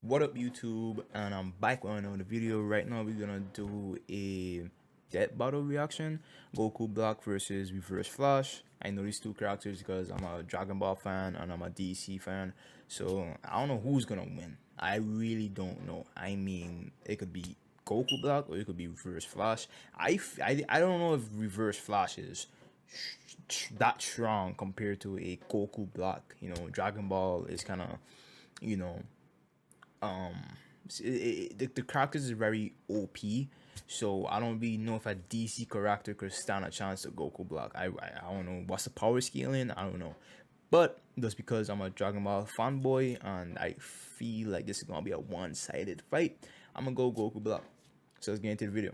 What up, YouTube? And I'm back with another video. Right now we're gonna do a death battle reaction: Goku Black versus Reverse Flash. I know these two characters because I'm a Dragon Ball fan and I'm a DC fan, so I don't know who's gonna win. I really don't know. I mean, it could be Goku Black or it could be Reverse Flash. I don't know if Reverse Flash is that strong compared to a Goku Black. You know, Dragon Ball is kind of, you know, um the characters is very OP, so I don't really know if a DC character could stand a chance to Goku Black. I don't know what's the power scaling. I don't know, but just because I'm a Dragon Ball fanboy and I feel like this is gonna be a one-sided fight, I'm gonna go Goku Black. So let's get into the video.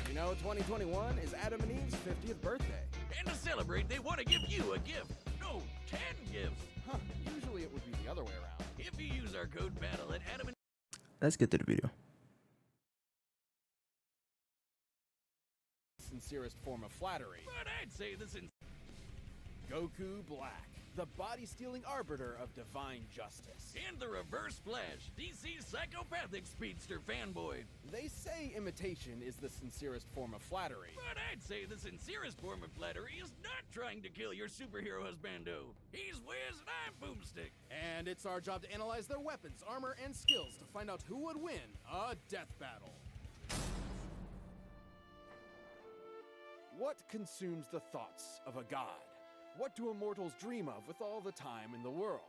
You know, 2021 is Adam and Eve's 50th birthday. And to celebrate, they want to give you a gift. No, 10 gifts. Huh, usually it would be the other way around. If you use our code BATTLE at Adam and Let's get to the video. Sincerest form of flattery. But I'd say this in Goku Black, the body-stealing arbiter of divine justice. and the Reverse Flash, DC's psychopathic speedster fanboy. They say imitation is the sincerest form of flattery. But I'd say the sincerest form of flattery is not trying to kill your superhero husbando. He's Wiz and I'm Boomstick. And it's our job to analyze their weapons, armor, and skills to find out who would win a death battle. What consumes the thoughts of a god? What do immortals dream of with all the time in the world?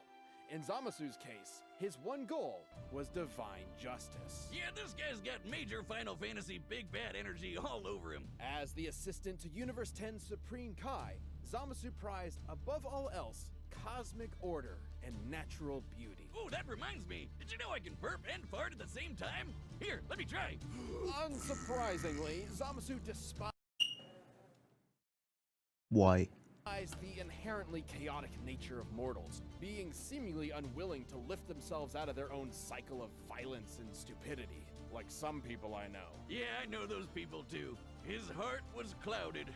In Zamasu's case, his one goal was divine justice. Yeah, this guy's got major Final Fantasy big bad energy all over him. As the assistant to Universe 10's Supreme Kai, Zamasu prized, above all else, cosmic order and natural beauty. Oh, that reminds me. Did you know I can burp and fart at the same time? Here, let me try. Unsurprisingly, Zamasu despised Why? the inherently chaotic nature of mortals, being seemingly unwilling to lift themselves out of their own cycle of violence and stupidity, like some people I know. Yeah, I know those people too. His heart was clouded.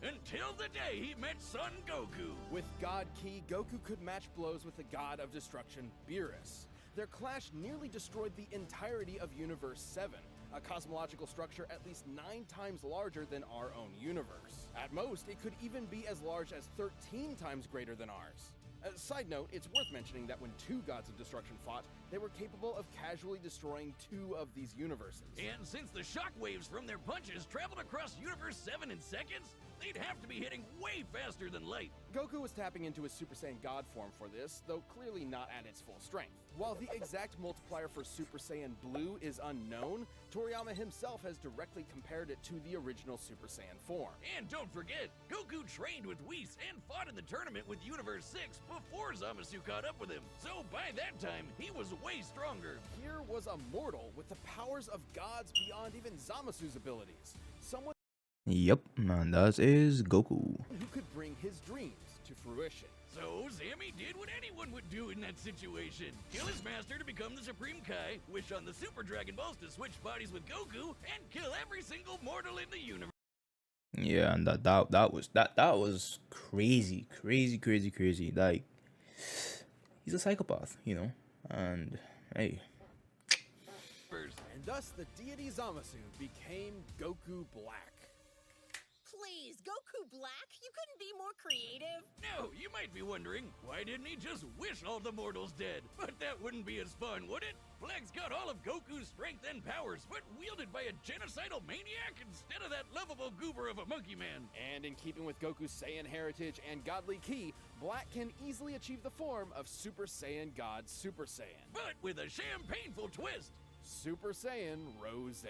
Until the day he met Son Goku. With God Ki, Goku could match blows with the god of destruction, Beerus. Their clash nearly destroyed the entirety of Universe 7, a cosmological structure at least 9 times larger than our own universe. At most, it could even be as large as 13 times greater than ours. Side note, it's worth mentioning that when 2 gods of destruction fought, they were capable of casually destroying 2 of these universes. And since the shockwaves from their punches traveled across Universe 7 in seconds, they'd have to be hitting way faster than light. Goku was tapping into his Super Saiyan God form for this, though clearly not at its full strength. While the exact multiplier for Super Saiyan Blue is unknown, Toriyama himself has directly compared it to the original Super Saiyan form. And don't forget, Goku trained with Whis and fought in the tournament with Universe 6 before Zamasu caught up with him. So by that time, he was way stronger. Here was a mortal with the powers of gods beyond even Zamasu's abilities. Someone Yep, and that is Goku. who could bring his dreams to fruition. So Sammy did what anyone would do in that situation. Kill his master to become the Supreme Kai, wish on the Super Dragon Balls to switch bodies with Goku, and kill every single mortal in the universe. Yeah, and that was crazy. Like, he's a psychopath, you know. And hey, And thus the deity Zamasu became Goku Black. Please, Goku Black? You couldn't be more creative? Now, you might be wondering, why didn't he just wish all the mortals dead? But that wouldn't be as fun, would it? Black's got all of Goku's strength and powers, but wielded by a genocidal maniac instead of that lovable goober of a monkey man. And in keeping with Goku's Saiyan heritage and godly ki, Black can easily achieve the form of Super Saiyan God Super Saiyan. But with a champagneful twist. Super Saiyan Rose.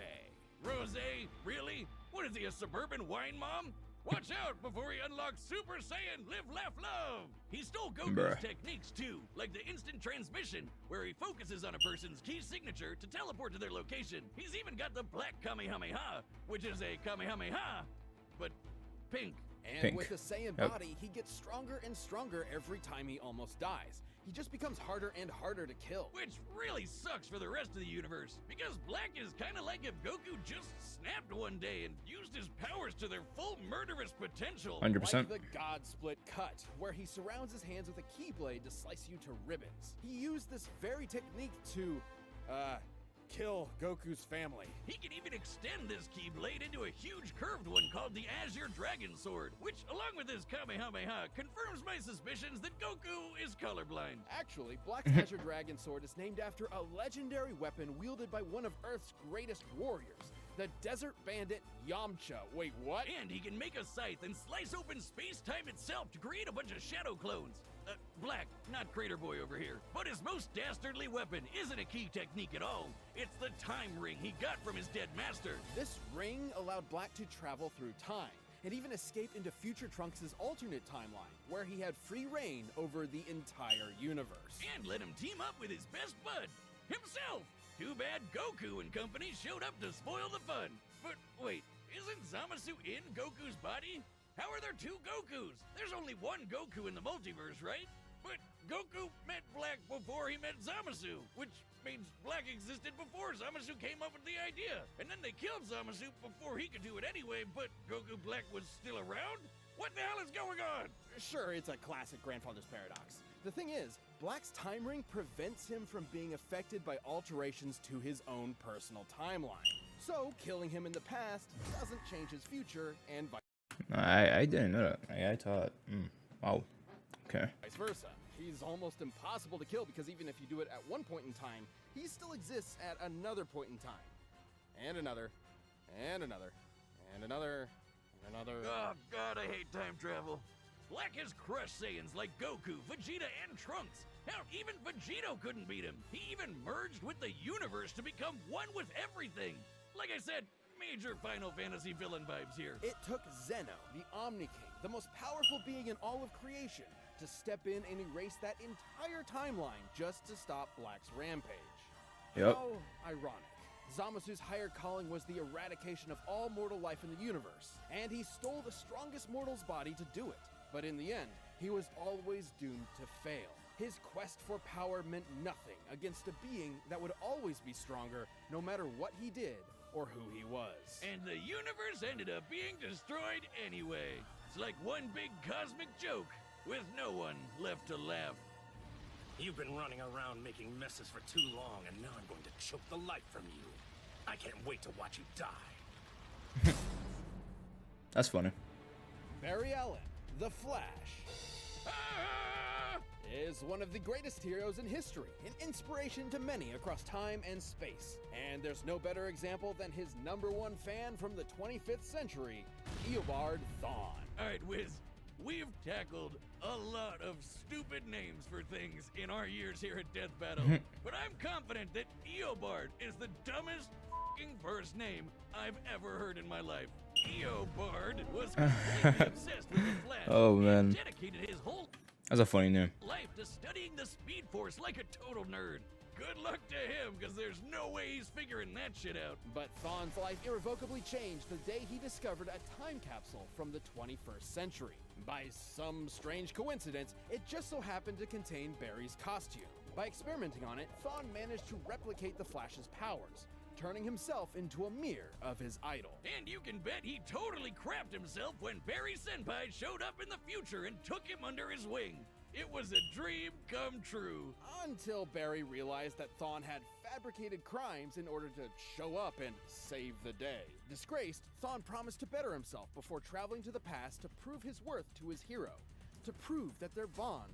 Rosé? Really? What is he, a suburban wine mom? Watch out before he unlocks Super Saiyan Live, Laugh, Love! He stole Goku's Bruh. techniques too, like the instant transmission, where he focuses on a person's key signature to teleport to their location. He's even got the Black Kamehameha, which is a Kamehameha, but pink. And Pink. with the Saiyan Yep. body, he gets stronger and stronger every time he almost dies. He just becomes harder and harder to kill. Which really sucks for the rest of the universe, because Black is kinda like if Goku just snapped one day and used his powers to their full murderous potential. 100%. Like the God Split Cut, where he surrounds his hands with a keyblade to slice you to ribbons. He used this very technique to Kill Goku's family. He can even extend this ki blade into a huge curved one called the Azure Dragon Sword, which, along with his Kamehameha, confirms my suspicions that Goku is colorblind. Actually, Black's Azure Dragon Sword is named after a legendary weapon wielded by one of Earth's greatest warriors, the Desert Bandit Yamcha. Wait, what? And he can make a scythe and slice open space-time itself to create a bunch of shadow clones. Black, not Crater Boy over here. But his most dastardly weapon isn't a key technique at all. It's the time ring he got from his dead master. This ring allowed Black to travel through time and even escape into future Trunks' alternate timeline, where he had free reign over the entire universe. And let him team up with his best bud, himself. Too bad Goku and company showed up to spoil the fun. But wait, isn't Zamasu in Goku's body? How are there two Gokus? There's only one Goku in the multiverse, right? But Goku met Black before he met Zamasu, which means Black existed before Zamasu came up with the idea. And then they killed Zamasu before he could do it anyway, but Goku Black was still around? What the hell is going on? Sure, it's a classic grandfather's paradox. The thing is, Black's time ring prevents him from being affected by alterations to his own personal timeline. So, killing him in the past doesn't change his future, and I didn't know that. I thought, wow, okay. vice versa. He's almost impossible to kill because even if you do it at one point in time, he still exists at another point in time. And another, and another, and another, and another. Oh god, I hate time travel. Black has crushed Saiyans like Goku, Vegeta, and Trunks. Hell, even Vegito couldn't beat him. He even merged with the universe to become one with everything. Like I said, major Final Fantasy villain vibes here. It took Zeno, the Omni King, the most powerful being in all of creation, to step in and erase that entire timeline just to stop Black's rampage. Yep. How ironic. Zamasu's higher calling was the eradication of all mortal life in the universe, and he stole the strongest mortal's body to do it. But in the end, he was always doomed to fail. His quest for power meant nothing against a being that would always be stronger no matter what he did or who he was. And the universe ended up being destroyed anyway. It's like one big cosmic joke with no one left to laugh. You've been running around making messes for too long, and now I'm going to choke the life from you. I can't wait to watch you die. That's funny. Barry Allen, the Flash, Ah! is one of the greatest heroes in history, an inspiration to many across time and space. And there's no better example than his #1 fan from the 25th century, Eobard Thawne. Alright, Wiz, we've tackled a lot of stupid names for things in our years here at Death Battle, but I'm confident that Eobard is the dumbest f***ing first name I've ever heard in my life. Eobard was completely obsessed with the Flash. Oh, man. And dedicated his whole That's a funny name. life to studying the Speed Force like a total nerd. Good luck to him, because there's no way he's figuring that shit out. But Thawne's life irrevocably changed the day he discovered a time capsule from the 21st century. By some strange coincidence, it just so happened to contain Barry's costume. By experimenting on it, Thawne managed to replicate the Flash's powers, turning himself into a mirror of his idol. And you can bet he totally crapped himself when Barry Senpai showed up in the future and took him under his wing. It was a dream come true. Until Barry realized that Thawne had fabricated crimes in order to show up and save the day. Disgraced, Thawne promised to better himself before traveling to the past to prove his worth to his hero, to prove that their bond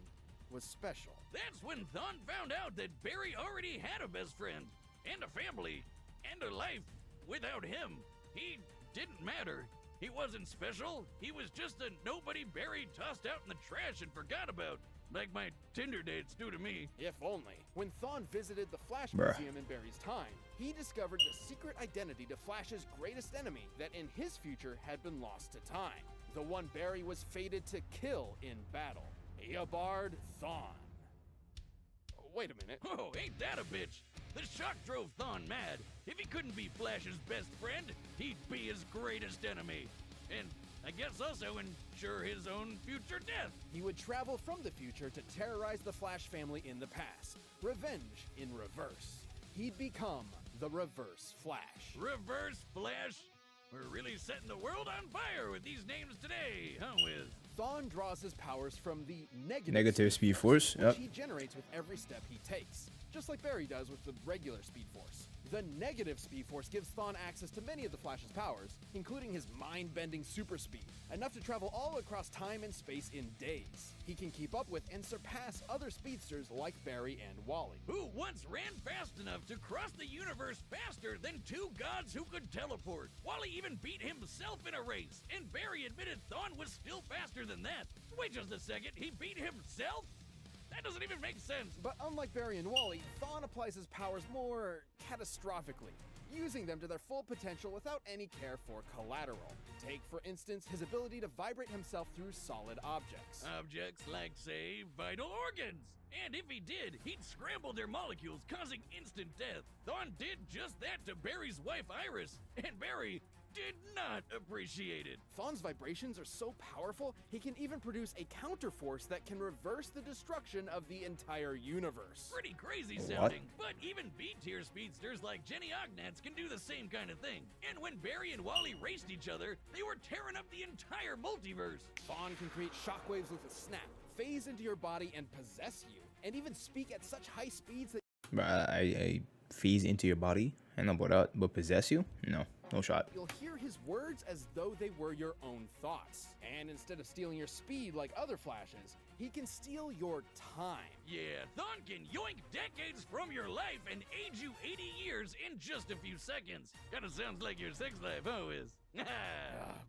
was special. That's when Thawne found out that Barry already had a best friend, and a family, and a life. Without him, he didn't matter. He wasn't special. He was just a nobody Barry tossed out in the trash and forgot about. Like my Tinder dates do to me. If only. When Thawne visited the Flash Bruh. Museum in Barry's time, he discovered the secret identity to Flash's greatest enemy that in his future had been lost to time. The one Barry was fated to kill in battle. Eobard Thawne. Wait a minute. Oh, ain't that a bitch? The shock drove Thawne mad. If he couldn't be Flash's best friend, he'd be his greatest enemy. And I guess also ensure his own future death. He would travel from the future to terrorize the Flash family in the past. Revenge in reverse. He'd become the Reverse Flash. Reverse Flash? We're really setting the world on fire with these names today, huh, Wiz? Thawne draws his powers from the Negative Speed Force, which yep. he generates with every step he takes, just like Barry does with the regular Speed Force. The negative Speed Force gives Thawne access to many of the Flash's powers, including his mind-bending super speed, enough to travel all across time and space in days. He can keep up with and surpass other speedsters like Barry and Wally. Who once ran fast enough to cross the universe faster than two gods who could teleport. Wally even beat himself in a race, and Barry admitted Thawne was still faster than that. Wait just a second, he beat himself? That doesn't even make sense. But unlike Barry and Wally, Thawne applies his powers more catastrophically, using them to their full potential without any care for collateral. Take, for instance, his ability to vibrate himself through solid objects. Objects like, say, vital organs. And if he did, he'd scramble their molecules, causing instant death. Thawne did just that to Barry's wife, Iris, and Barry did not appreciate it. Thawne's vibrations are so powerful, he can even produce a counterforce that can reverse the destruction of the entire universe. Pretty crazy sounding, but even B-tier speedsters like Jenny Ognats can do the same kind of thing. And when Barry and Wally raced each other, they were tearing up the entire multiverse. Thawne can create shockwaves with a snap, phase into your body and possess you, and even speak at such high speeds that I phase into your body and about that, but possess you? No shot. you'll hear his words as though they were your own thoughts. And instead of stealing your speed like other Flashes, he can steal your time. Yeah, Thawne can yoink decades from your life and age you 80 years in just a few seconds. Kinda sounds like your sex life, huh, Wiz?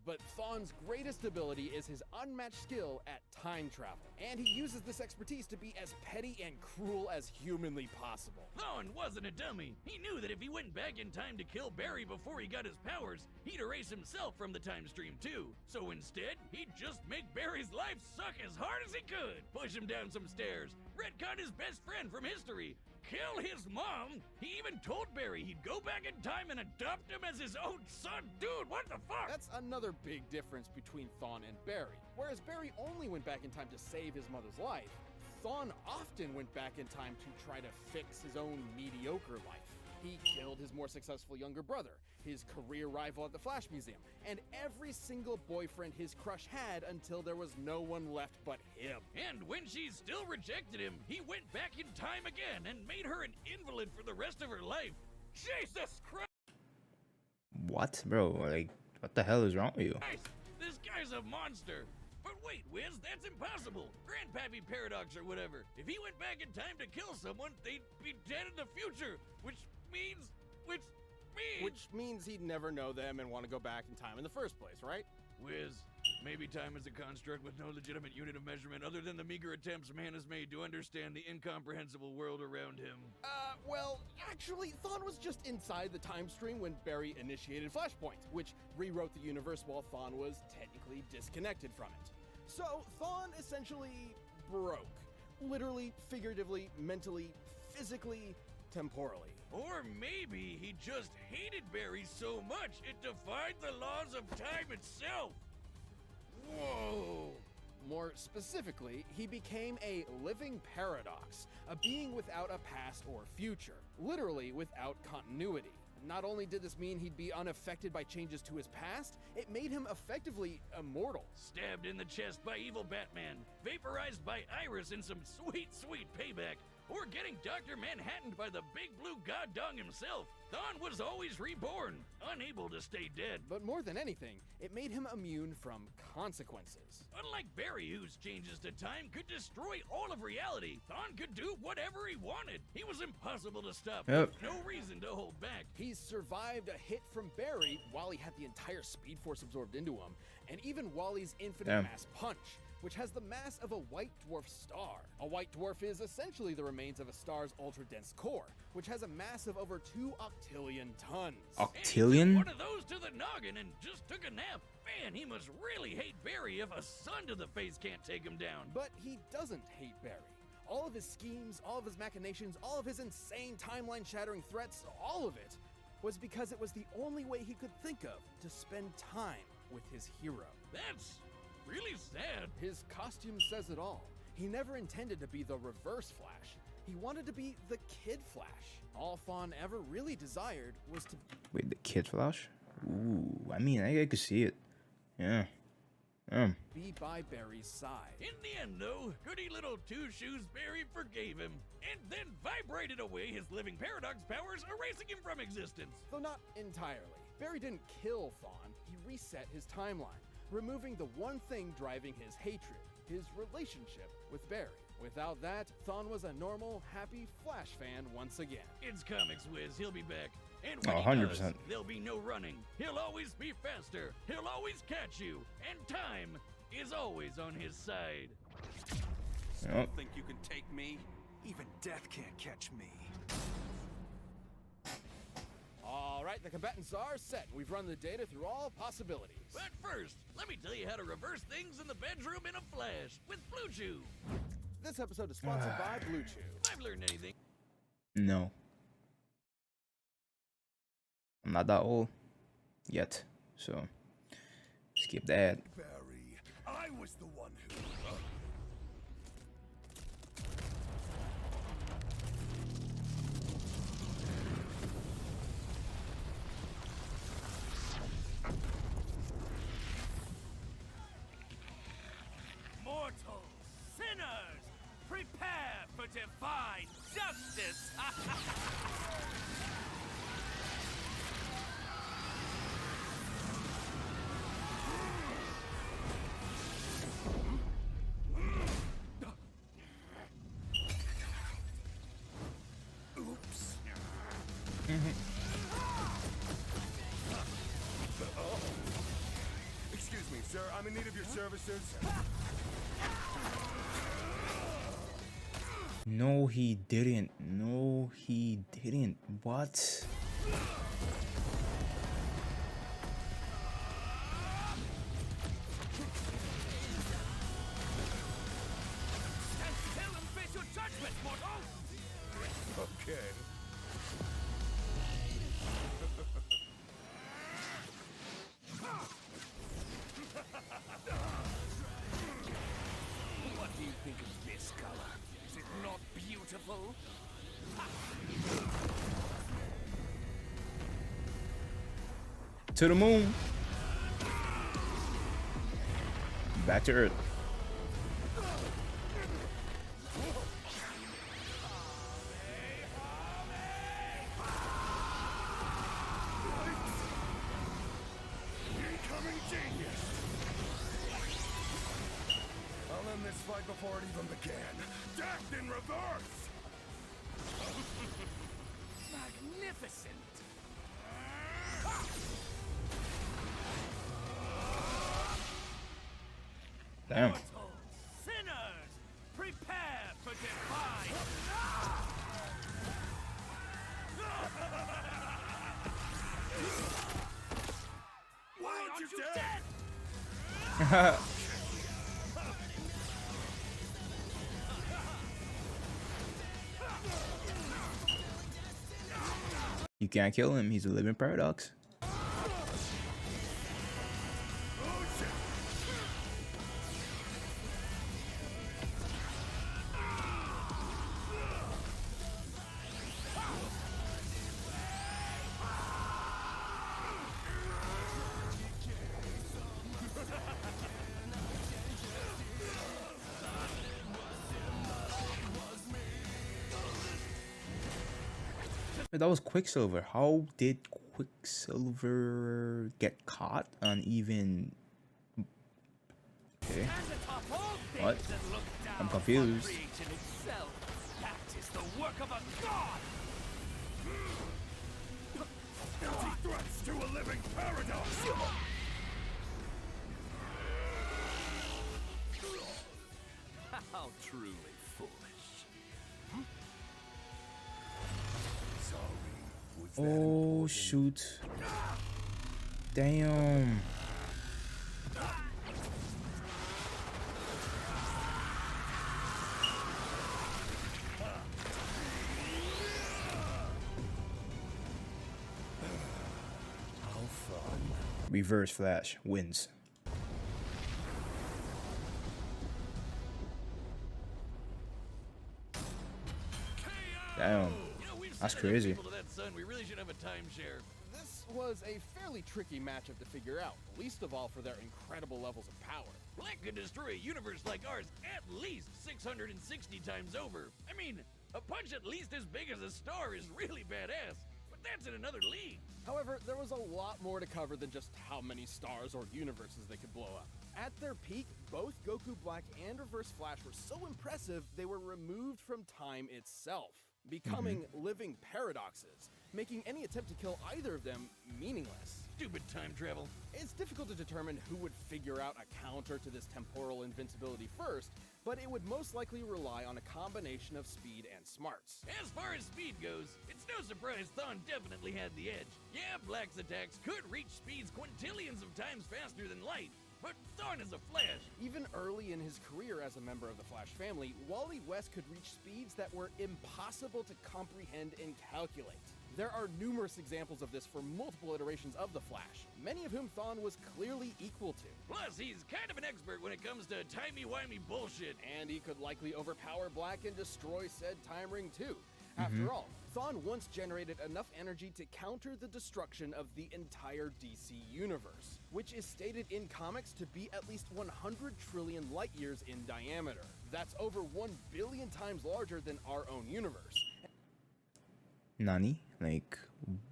But Thawne's greatest ability is his unmatched skill at time travel. And he uses this expertise to be as petty and cruel as humanly possible. Thawne wasn't a dummy. He knew that if he went back in time to kill Barry before he got his powers, he'd erase himself from the time stream too. So instead, he'd just make Barry's life suck as hard as he could. Push him down some stairs, retcon his best friend from history, kill his mom. He even told Barry he'd go back in time and adopt him as his own son. Dude, what the fuck? That's another big difference between Thawne and Barry. Whereas Barry only went back in time to save his mother's life, Thawne often went back in time to try to fix his own mediocre life. He killed his more successful younger brother, his career rival at the Flash Museum, and every single boyfriend his crush had until there was no one left but him. And when she still rejected him, he went back in time again and made her an invalid for the rest of her life. Jesus Christ! What, bro? Like, what the hell is wrong with you? This guy's a monster. But wait, Wiz, that's impossible. Grandpappy Paradox or whatever. If he went back in time to kill someone, they'd be dead in the future, which means... Which means he'd never know them and want to go back in time in the first place, right? Wiz, maybe time is a construct with no legitimate unit of measurement other than the meager attempts man has made to understand the incomprehensible world around him. Well, actually, Thawne was just inside the time stream when Barry initiated Flashpoint, which rewrote the universe while Thawne was technically disconnected from it. So, Thawne essentially broke. Literally, figuratively, mentally, physically, temporally. Or maybe he just hated Barry so much it defied the laws of time itself. Whoa! More specifically, he became a living paradox, a being without a past or future, literally without continuity. Not only did this mean he'd be unaffected by changes to his past, it made him effectively immortal. Stabbed in the chest by evil Batman, vaporized by Iris in some sweet, sweet payback, or getting Dr. Manhattaned by the big blue god dong himself, Thawne was always reborn, unable to stay dead. But more than anything, it made him immune from consequences. Unlike Barry, whose changes to time could destroy all of reality, Thawne could do whatever he wanted. He was impossible to stop. Yep. No reason to hold back. He's survived a hit from Barry while he had the entire Speed Force absorbed into him, and even Wally's infinite mass punch, which has the mass of a white dwarf star. A white dwarf is essentially the remains of a star's ultra-dense core, which has a mass of over 2 octillion tons. Octillion? One of those to the noggin and just took a nap. Man, he must really hate Barry if a sun to the face can't take him down. But he doesn't hate Barry. All of his schemes, all of his machinations, all of his insane timeline-shattering threats, all of it was because it was the only way he could think of to spend time with his hero. That's really sad. His costume says it all. He never intended to be the Reverse Flash. He wanted to be the Kid Flash. All Thawne ever really desired was to... Wait, the Kid Flash? Ooh, I mean, I could see it. Yeah. be by Barry's side. In the end, though, goody little Two Shoes Barry forgave him, and then vibrated away his living paradox powers, erasing him from existence. Though not entirely. Barry didn't kill Thawne, he reset his timeline, removing the one thing driving his hatred, his relationship with Barry. Without that, Thawne was a normal, happy Flash fan once again. It's Comics Wiz, he'll be back. And Oh, when he 100%. does, there'll be no running. He'll always be faster. He'll always catch you. And time is always on his side. Yep. Think you can take me? Even death can't catch me. All right, the combatants are set. We've run the data through all possibilities. But first, let me tell you how to reverse things in the bedroom in a flash with Blue Chew. This episode is sponsored by Blue Chew. If I've learned anything, No. I'm not that old yet, so skip that. Barry, I was the one who... Mortals, sinners, prepare for divine justice! Oops. Excuse me, sir. I'm in need of your services. No, he didn't. No, he didn't. What? Stand still and face your judgment, mortal! Okay. What do you think of this color? Is it not beautiful? To the moon. Back to Earth. Incoming genius! I'll end this fight before it even began. Death in reverse! Magnificent! Damn. Mortals, sinners, prepare for divine... Why Aren't aren't you you dead? dead? You can't kill him. He's a living paradox. Wait, that was Quicksilver. How did Quicksilver get caught on even... Okay. And atop all things What? that look down I'm upon confused. creation itself, that is the work of a god! Empty threats to a living paradox! How truly foolish. Sorry, was that Oh, important? shoot. Damn. How fun. Reverse Flash wins. Damn. you know, we've That's sent enough crazy. people to that sun. We really should have a timeshare. This was a fairly tricky matchup to figure out, least of all for their incredible levels of power. Black could destroy a universe like ours at least 660 times over. I mean, a punch at least as big as a star is really badass, but that's in another league. However, there was a lot more to cover than just how many stars or universes they could blow up. At their peak, both Goku Black and Reverse Flash were so impressive they were removed from time itself, becoming living paradoxes, making any attempt to kill either of them meaningless. Stupid time travel. It's difficult to determine who would figure out a counter to this temporal invincibility first, but it would most likely rely on a combination of speed and smarts. As far as speed goes, it's no surprise Thawne definitely had the edge. Yeah, Black's attacks could reach speeds quintillions of times faster than light, but Thawne is a Flash. Even early in his career as a member of the Flash family, Wally West could reach speeds that were impossible to comprehend and calculate. There are numerous examples of this for multiple iterations of the Flash, many of whom Thawne was clearly equal to. Plus, he's kind of an expert when it comes to timey-wimey bullshit. And he could likely overpower Black and destroy said time ring too. After all, Thawne once generated enough energy to counter the destruction of the entire DC universe, which is stated in comics to be at least 100 trillion light years in diameter. That's over 1 billion times larger than our own universe. Nani? Like,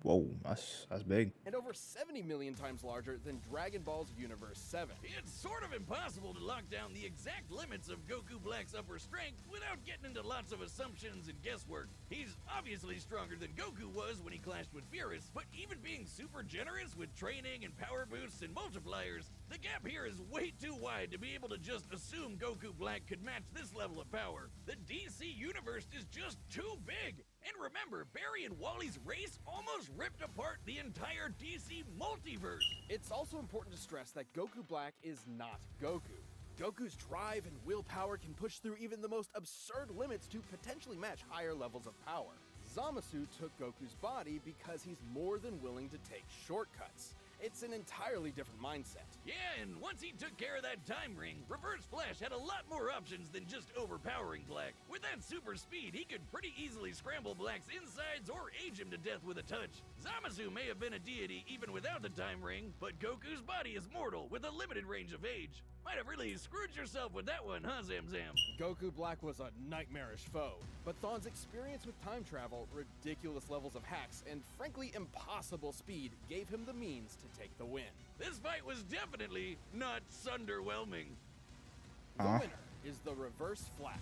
whoa, that's big. And over 70 million times larger than Dragon Ball's Universe 7. It's sort of impossible to lock down the exact limits of Goku Black's upper strength without getting into lots of assumptions and guesswork. He's obviously stronger than Goku was when he clashed with Beerus, but even being super generous with training and power boosts and multipliers, the gap here is way too wide to be able to just assume Goku Black could match this level of power. The DC universe is just too big. And remember, Barry and Wally's race almost ripped apart the entire DC multiverse. It's also important to stress that Goku Black is not Goku. Goku's drive and willpower can push through even the most absurd limits to potentially match higher levels of power. Zamasu took Goku's body because he's more than willing to take shortcuts. It's an entirely different mindset. Yeah, and once he took care of that time ring, Reverse Flash had a lot more options than just overpowering Black. With that super speed, he could pretty easily scramble Black's insides or age him to death with a touch. Zamasu may have been a deity even without the time ring, but Goku's body is mortal with a limited range of age. Might have really screwed yourself with that one, huh, Zamzam? Goku Black was a nightmarish foe, but Thawne's experience with time travel, ridiculous levels of hacks, and frankly impossible speed gave him the means to take the win. This fight was definitely not sunderwhelming. The winner is the Reverse Flash.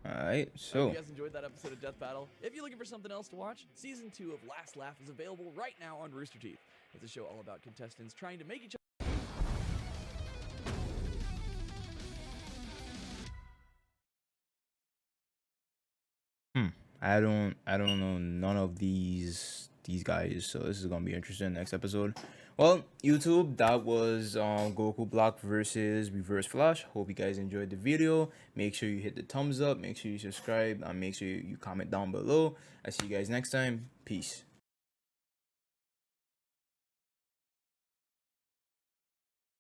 Alright, I so hope you guys enjoyed that episode of Death Battle. If you're looking for something else to watch, Season 2 of Last Laugh is available right now on Rooster Teeth. It's a show all about contestants trying to make each other I don't know none of these guys, so this is gonna be interesting next episode. Well, YouTube, that was Goku Black versus Reverse Flash. Hope you guys enjoyed the video. Make sure you hit the thumbs up, make sure you subscribe, and make sure you comment down below. I see you guys next time. Peace.